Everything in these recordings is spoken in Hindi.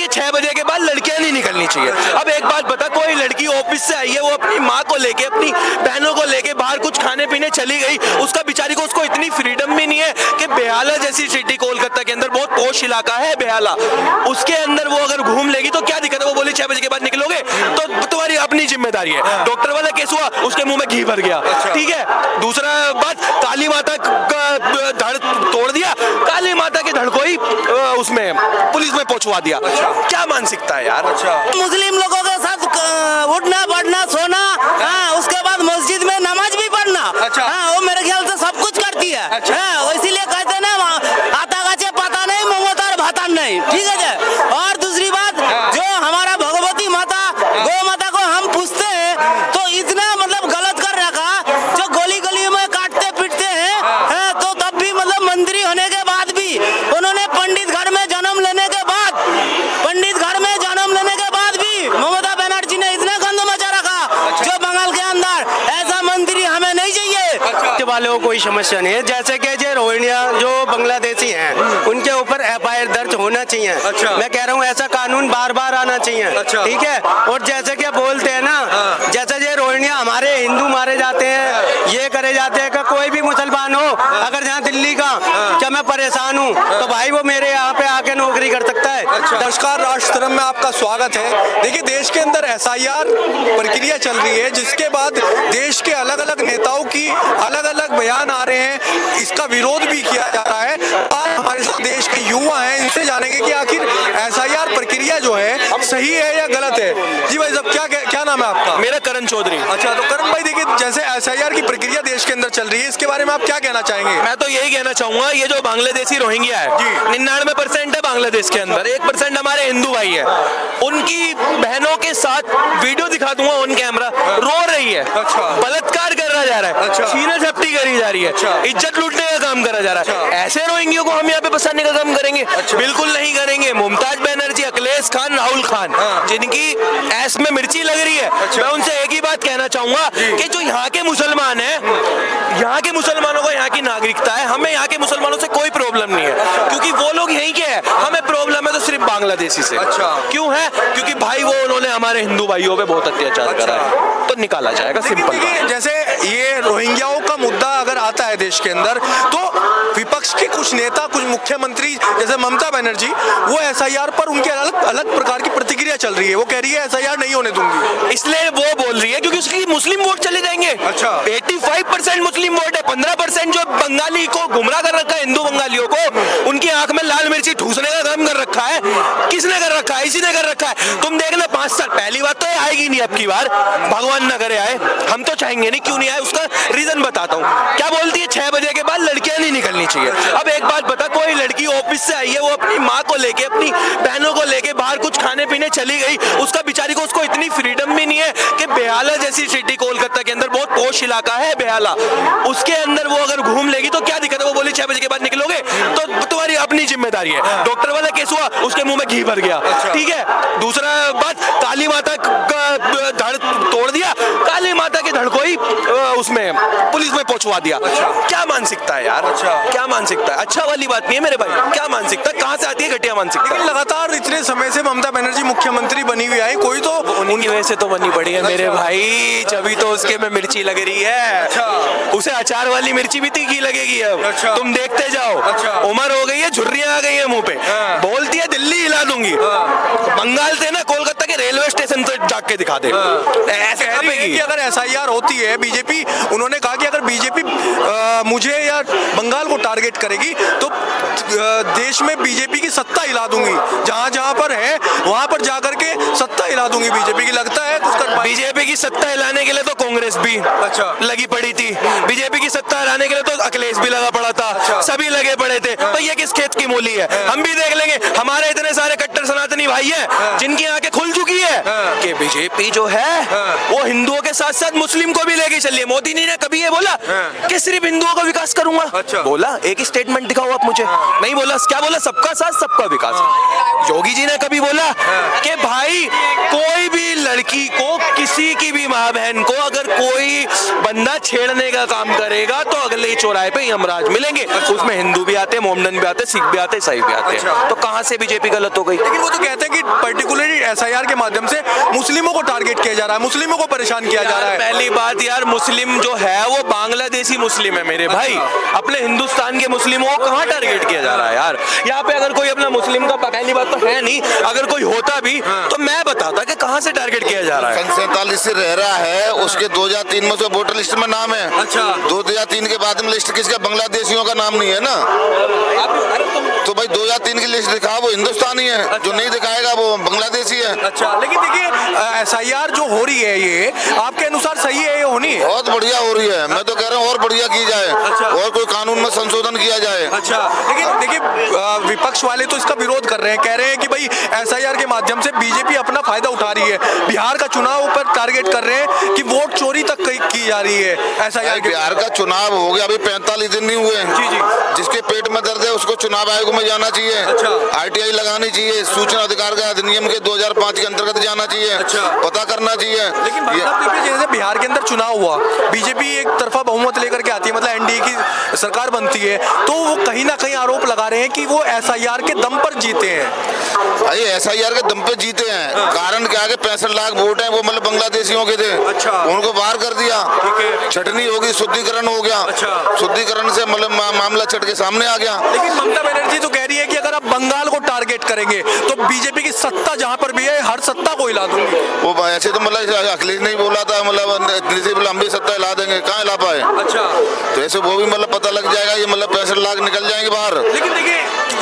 6 बजे के बाद लड़कियां नहीं निकलनी चाहिए। अब एक बात बता, कोई लड़की ऑफिस से आई है, वो अपनी माँ को लेके, अपनी बहनों को लेके बाहर कुछ खाने पीने चली गई, उसका बेचारी को, उसको इतनी फ्रीडम भी नहीं है कि बेहाला जैसी सिटी कोलकाता के अंदर बहुत पोश इलाका है बेहाला, उसके अंदर वो अगर घूम लेगी तो क्या दिक्कत है? वो बोली 6 बजे के बाद निकलोगे तो तुम्हारी अपनी जिम्मेदारी है। डॉक्टर वाला केस हुआ, उसके मुंह में घी भर गया, ठीक है। दूसरा बात, काली माता का धड़ तोड़ दिया, काली माता के धड़ को ही उसमें पुलिस में पहुंचवा दिया। क्या मानसिकता है यार? मुस्लिम लोगों के साथ उठना बैठना सोना, उसके बाद मस्जिद में नमाज भी पढ़ना, वो मेरे ख्याल से सब कुछ करती है। इसीलिए कहते हैं ना, आता गाचे पता नहीं ममतार भाता नहीं, ठीक है। और दूसरी बात, जो हमारा भगवती माता गौ माता को हम पूछते हैं तो इतना मतलब गलत कर रखा, जो गली गली में काटते पीटते हैं, तो तब भी मतलब मंत्री होने के बाद भी उन्होंने पंडित घर में जन्म लेने के बाद भी ममता बनर्जी ने इतना गंद मचा रखा, जो बंगाल के अंदर ऐसा मंत्री हमें नहीं चाहिए। वाले को कोई समस्या नहीं है, जैसे कि जो रोहिंग्या जो बांग्लादेशी हैं उनके ऊपर FIR दर्ज होना चाहिए। मैं कह रहा हूँ ऐसा कानून बार बार आना चाहिए, ठीक है। और जैसे कि बोलते हैं ना, जैसे ये रोहिंग्या हमारे हिंदू मारे जाते हैं, ये करे जाते हैं कि कोई भी मुसलमान हो अगर यहाँ दिल्ली का क्या मैं परेशान हूँ तो भाई वो मेरे यहाँ पे आके नौकरी कर सकता है। नमस्कार, राष्ट्रधर्म में आपका स्वागत है। देखिए, देश के अंदर SIR प्रक्रिया चल रही है, जिसके बाद देश के अलग अलग नेताओं की अलग अलग बयान आ रहे हैं, इसका विरोध भी किया जा रहा है। आज हमारे साथ देश के युवा हैं, इनसे जानेंगे कि आखिर SIR प्रक्रिया जो है सही है या गलत है। जी भाई साहब, क्या नाम है आपका? मेरा करण चौधरी। अच्छा, तो करण भाई, देखिए जैसे SIR की प्रक्रिया देश के अंदर चल रही है, इसके बारे में आप क्या कहना चाहेंगे? मैं तो यही कहना चाहूंगा, ये जो बांग्लादेशी रोहिंग्या है, 99% है बांग्लादेश के अंदर, 1% हमारे हिंदू भाई है। उनकी बहनों के साथ वीडियो दिखा दूंगा ऑन कैमरा, रो रही है, बलात्कार करा जा रहा है, छीना झपटी करी जा रही है, इज्जत लूटने का काम करा जा रहा है। ऐसे रोहिंग्या को हम यहाँ पे बसाने का काम करेंगे? बिल्कुल नहीं करेंगे। मुमताज बनर्जी, अखिलेश खान, राहुल खान, जिनकी ऐस में मिर्ची लग रही है, मैं उनसे एक ही बात कहना चाहूंगा कि जो यहाँ के मुसलमान हैं, यहाँ के मुसलमानों को यहाँ की नागरिकता है, हमें यहाँ के मुसलमानों से कोई प्रॉब्लम नहीं है, क्योंकि वो लोग यहीं के हैं। हमें प्रॉब्लम है तो सिर्फ बांग्लादेशी से। क्यों है? क्योंकि भाई वो उन्होंने हमारे हिंदू भाइयों पे बहुत अत्याचार करा है, तो निकाला जाएगा, सिंपल। जैसे ये रोहिंग्याओं का मुद्दा अगर आता है देश के अंदर, तो विपक्ष के कुछ नेता, कुछ मुख्यमंत्री जैसे ममता बनर्जी, वो SIR पर उनके अलग अलग प्रकार की प्रतिक्रिया चल रही है। वो कह रही है SIR नहीं होने दूंगी, इसलिए वो बोल रही है क्योंकि उसकी मुस्लिम वोट चले जाएंगे। 85% मुस्लिम वोट है, 15% जो बंगाली को गुमराह कर रखा है, हिंदू बंगालियों को, उनकी आंख में लाल मिर्ची ठूसने का काम कर रखा है। किसने कर रखा है? इसी ने कर रखा है। तुम देखना 5 साल, पहली बात तो ये आएगी नहीं अब की बार, भगवान न करे आए, हम तो चाहेंगे नहीं। क्यों नहीं आए उसका रीजन बताता हूँ। क्या बोलती है? 6 बजे के बाद लड़कियां नहीं निकलनी चाहिए। अब एक बात बता, कोई लड़की ऑफिस से आई है, वो अपनी माँ को लेके, अपनी बहनों को लेके बाहर कुछ खाने पीने चली गई, उसका बेचारी को, उसको इतनी फ्रीडम भी नहीं है कि बेहाला जैसी सिटी कोलकाता के अंदर बहुत पोश इलाका है बेहाला, उसके अंदर वो अगर घूम लेगी तो क्या दिक्कत है? वो बोली 6 बजे के बाद निकलोगे तो तुम्हारी अपनी जिम्मेदारी है। डॉक्टर वाला केस हुआ, उसके मुंह में घी भर गया, ठीक है। दूसरा बात, काली माता का धड़ तोड़ दिया, काली माता के धड़ को ही उसमें पुलिस में पहुंचवा दिया। क्या मानसिकता है यार? क्या मानसिकता है? अच्छा वाली बात नहीं है मेरे भाई। क्या मानसिकता कहाँ से आती है? घटिया मानसिकता। लगातार इतने समय से ममता बनर्जी मुख्यमंत्री बनी हुई है, कोई तो उनकी वजह से तो बनी पड़ी है मेरे भाई, जब तो उसके में मिर्ची लग रही है। उसे अचार वाली मिर्ची भी तीखी लगेगी अब। तुम देखते जाओ, उम्र हो गई है, झुर्रियां आ गई है मुंह पे, बोलती है दिल्ली हिला दूंगी। बंगाल से ना कोलकाता के रेलवे स्टेशन से जाके दिखा दे। ऐसे कि अगर SIR होती है, बीजेपी, उन्होंने कहा कि अगर बीजेपी मुझे या बंगाल को टारगेट करेगी तो देश में बीजेपी की सत्ता हिला दूंगी, जहां जहां पर है वहां पर जाकर के सत्ता हिला दूंगी बीजेपी की। लगता है बीजेपी की सत्ता हिलाने के लिए तो कांग्रेस भी लगी पड़ी थी, बीजेपी की सत्ता हिलाने के लिए तो अखिलेश भी लगा पड़ा था, सभी लगे पड़े थे। तो ये किस खेत की मूली है? हम भी देख लेंगे। हमारे इतने सारे कट्टर सनातनी भाई हैं जिनकी आंखें खुल चुकी है कि बीजेपी जो है वो हिंदुओं के साथ साथ मुस्लिम को भी लेके चलिए। मोदी जी ने कभी ये बोला कि सिर्फ हिंदुओं का विकास करूंगा? बोला? एक स्टेटमेंट दिखाओ आप मुझे। नहीं बोला। क्या बोला? सबका साथ सबका विकास। योगी जी ने कभी बोला कि भाई कोई भी लड़की को, किसी की भी माँ बहन को अगर कोई बंदा छेड़ने का काम करेगा तो अगले चौराहे पे यमराज मिलेंगे। उसमें हिंदू भी आते हैं, मोमडन भी आते हैं, सिख भी आते हैं, ईसाई भी आते हैं। तो कहाँ से बीजेपी गलत हो गई? लेकिन वो तो कहते हैं कि पर्टिकुलरली एसआईआर के माध्यम से मुस्लिमों को टारगेट किया जा रहा है, मुस्लिमों को परेशान किया जा रहा है। पहली बात यार, मुस्लिम जो है वो बांग्लादेशी मुस्लिम है मेरे भाई। अपने हिंदुस्तान के मुस्लिमों को कहाँ टारगेट किया जा रहा है यार? यहाँ पे अगर कोई अपना मुस्लिम का, पहली बात तो है नहीं, अगर कोई होता भी तो मैं बताता कि कहाँ से टारगेट किया जा रहा है। सन 47 से रह रहा है, उसके 2003 में तो वोटर लिस्ट में नाम है। अच्छा। 2003 के बाद में लिस्ट किसका? बांग्लादेशियों का नाम नहीं है ना। तो भाई 2003 की लिस्ट दिखा, वो हिंदुस्तानी है। अच्छा। जो नहीं दिखाएगा वो बांग्लादेशी है। अच्छा, लेकिन देखिए एसआईआर जो हो रही है ये आपके अनुसार सही है, ये होनी है? बहुत बढ़िया हो रही है, मैं तो कह रहा हूँ और बढ़िया की जाए। अच्छा। और कोई कानून में संशोधन किया जाए। अच्छा, लेकिन देखिए विपक्ष वाले तो इसका विरोध कर रहे हैं, कह रहे हैं कि भाई एसआईआर के माध्यम से बीजेपी अपना फायदा उठा रही है। बिहार का चुनाव पर टारगेट कर रहे हैं कि वोट चोरी तक की जा रही है एसआईआर। बिहार का चुनाव हो गया, अभी 45 दिन नहीं हुए। जी जी। जिसके पेट में दर्द है उसको चुनाव आयोग में जाना चाहिए। अच्छा। आरटीआई लगानी चाहिए, सूचना अधिकार का अधिनियम के 2005 के अंतर्गत जाना चाहिए। अच्छा। पता करना चाहिए। लेकिन भाई साहब देखिए, जैसे बिहार के अंदर चुनाव हुआ, बीजेपी एक तरफा बहुमत लेकर के आती है, मतलब एनडीए की सरकार बनती है, तो वो कहीं ना कहीं आरोप लगा रहे हैं कि वो एसआईआर के दम पर जीते हैं। भाई एसआईआर के दम पे जीते हैं। कारण क्या है? 65 लाख वोट हैं वो मतलब बांग्लादेशियों के थे। अच्छा। उनको बाहर कर दिया। ठीक है। छटनी होगी, शुद्धिकरण हो गया। अच्छा। शुद्धिकरण से मतलब मामला छट के सामने आ गया। लेकिन ममता बनर्जी तो कह रही है कि अगर आप बंगाल को टारगेट करेंगे तो बीजेपी की सत्ता जहां पर भी है, हर सत्ता को हिला दूंगी। वो ऐसे तो मतलब अखिलेश नहीं बोला था, मतलब हम भी सत्ता हिला देंगे, कहाँ हिला पाए? अच्छा। तो ऐसे वो भी मतलब पता लग जाएगा, ये मतलब 65 लाख निकल जाएंगे बाहर। लेकिन देखिए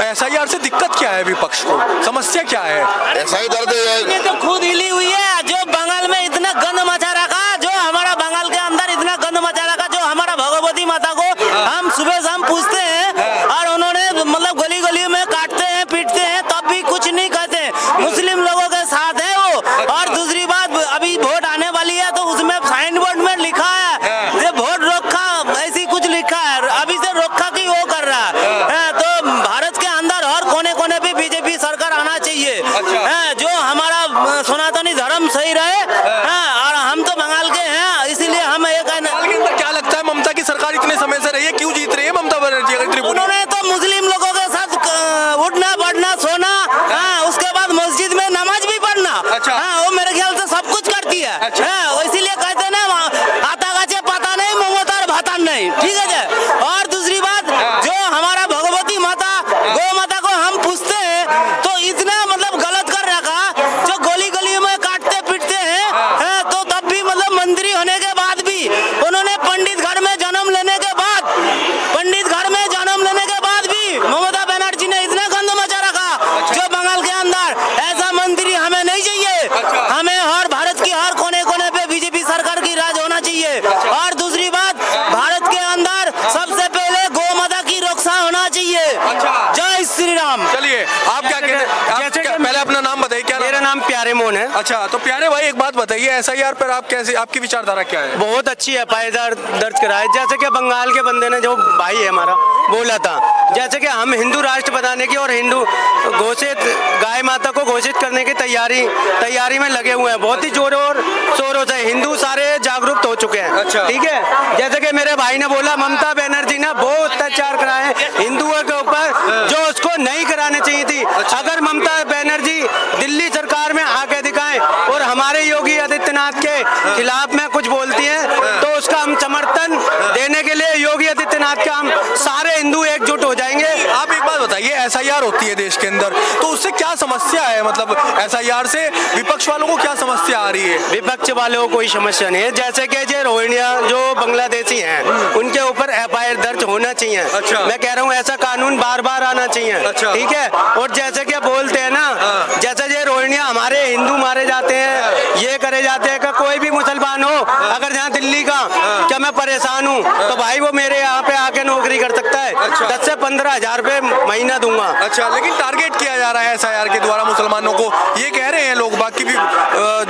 एसआईआर से दिक्कत क्या है विपक्ष को, समस्या क्या है? ऐसा ही दर्द है। ये तो खुद हिली हुई है, जो बंगाल में इतना गंद मचा रखा, जो हमारा बंगाल के अंदर इतना गंद मचा रखा, जो हमारा भगवती माता को हम सुबह शाम पूछते हैं और उन्होंने मतलब गली गली में काटते हैं, पीटते हैं, तब भी कुछ नहीं कहते। मुस्लिम लोगों के साथ है वो। और दूसरी बात, अभी वोट आने वाली है तो उसमें साइन बोर्ड में लिखा है ये वोट रोका, ऐसी कुछ लिखा है, अभी से रोका की वो कर रहा है। तो भारत के अंदर हर कोने कोने पे बीजेपी सरकार आना चाहिए। जो हमारा सनातनी धर्म सही रहे। और हम तो बंगाल के हैं, इसीलिए हम ये कहना। बंगाल के अंदर क्या लगता है, ममता की सरकार इतने समय से रही है, क्यों जीत रही है ममता बनर्जी? अगर त्रिपुरा उन्होंने तो मुस्लिम लोगों के साथ उठना बैठना सोना, उसके बाद मस्जिद में नमाज भी पढ़ना। अच्छा। वो मेरे ख्याल से सब कुछ करती है। अच्छा। इसीलिए कहते हैं ना, आता गाचे पता नहीं, ममतार भाता नहीं। ठीक है जी। और दूसरी बात, जो हमारा भगवती माता गौ माता को हम पूछते हैं तो इतना मतलब गलत कर रखा, जो गली गली में काटते पीटते हैं। तो तब भी मतलब मंत्री होने के बाद भी उन्होंने पंडित घर में जन्म लेने के बाद भी ममता बनर्जी ने इतना गंद मचा रखा, जो बंगाल के अंदर ऐसा मंत्री हमें नहीं चाहिए। हमें हर भारत की हर कोने कोने पे बीजेपी सरकार की राज होना चाहिए। और दूसरी बात, भारत के अंदर सबसे पहले गौ माता की रक्षा होना चाहिए। जय श्री राम। चलिए, आप क्या कहते हैं? पहले अपना नाम बताइए। क्या मेरा नाम प्यारे मोहन है। अच्छा, तो प्यारे भाई एक बात बताइए, एसआईआर पर आप कैसे, आपकी विचारधारा क्या है? बहुत अच्छी एफआईआर दर्ज कराए, जैसे कि बंगाल के बंदे ने, जो भाई है हमारा, बोला था जैसे कि हम हिंदू राष्ट्र बनाने की और हिंदू घोषित गाय माता को घोषित करने की तैयारी में लगे हुए हैं। बहुत ही जोरों और शोरों से हिंदू सारे जागरूक हो चुके हैं। अच्छा। ठीक है, जैसे कि मेरे भाई ने बोला, ममता बनर्जी ने बहुत अत्याचार कराए हिंदुओं के ऊपर, जो उसको नहीं कराने चाहिए थी। अगर ममता बनर्जी दिल्ली सरकार में आके दिखाएं और हमारे योगी आदित्यनाथ के खिलाफ में कुछ बोलती हैं तो उसका हम समर्थन देने के लिए योगी आदित्यनाथ का हम सारे हिंदू एकजुट हो जाएंगे। आप एक बात बताइए, एसआईआर होती है देश के अंदर, तो उससे क्या समस्या है? मतलब एसआईआर से विपक्ष वालों को क्या समस्या आ रही है? विपक्ष वालों को कोई समस्या नहीं है, जैसे कि जो रोहिंग्या जो बांग्लादेशी हैं उनके ऊपर एफआईआर दर्ज होना चाहिए। अच्छा। मैं कह रहा हूँ ऐसा कानून बार बार आना चाहिए। अच्छा। ठीक है। और जैसे कि बोलते हैं ना, जैसे ये रोहिंग्या हमारे हिंदू मारे जाते हैं, ये करे जाते हैं, कि कोई भी मुसलमान हो अगर यहाँ दिल्ली का, क्या मैं परेशान हूँ तो भाई वो मेरे यहाँ पे आके नौकरी कर सकता है। अच्छा। 10 से 15,000 रुपए महीना दूंगा। अच्छा, लेकिन टारगेट किया जा रहा है एसआईआर के द्वारा मुसलमानों को, ये कह रहे हैं लोग। बाकी भी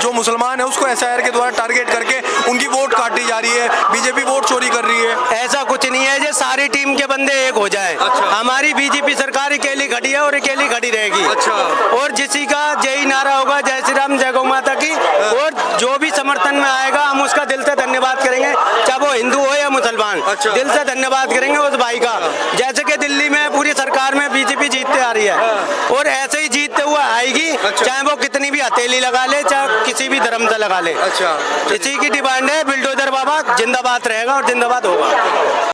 जो मुसलमान है उसको एसआईआर के द्वारा टारगेट करके उनकी वोट काटी जा रही है, बीजेपी वोट चोरी कर रही है। ऐसा कुछ नहीं है, जो सारी टीम के बंदे एक हो जाए। अच्छा। हमारी बीजेपी सरकार अकेली खड़ी है और अकेली खड़ी रहेगी। अच्छा। और जिसी का जय नारा होगा जय श्री राम जय गौ माता की, और समर्थन में आएगा हम उसका दिल से धन्यवाद करेंगे, चाहे वो हिंदू हो या मुसलमान। दिल से धन्यवाद करेंगे उस भाई का। जैसे कि दिल्ली में पूरी सरकार में बीजेपी जीतते आ रही है और ऐसे ही जीतते हुए आएगी, चाहे वो कितनी भी हथेली लगा ले, चाहे किसी भी धर्म से लगा ले। इसी की डिमांड है, बुलडोजर बाबा जिंदाबाद रहेगा और जिंदाबाद होगा।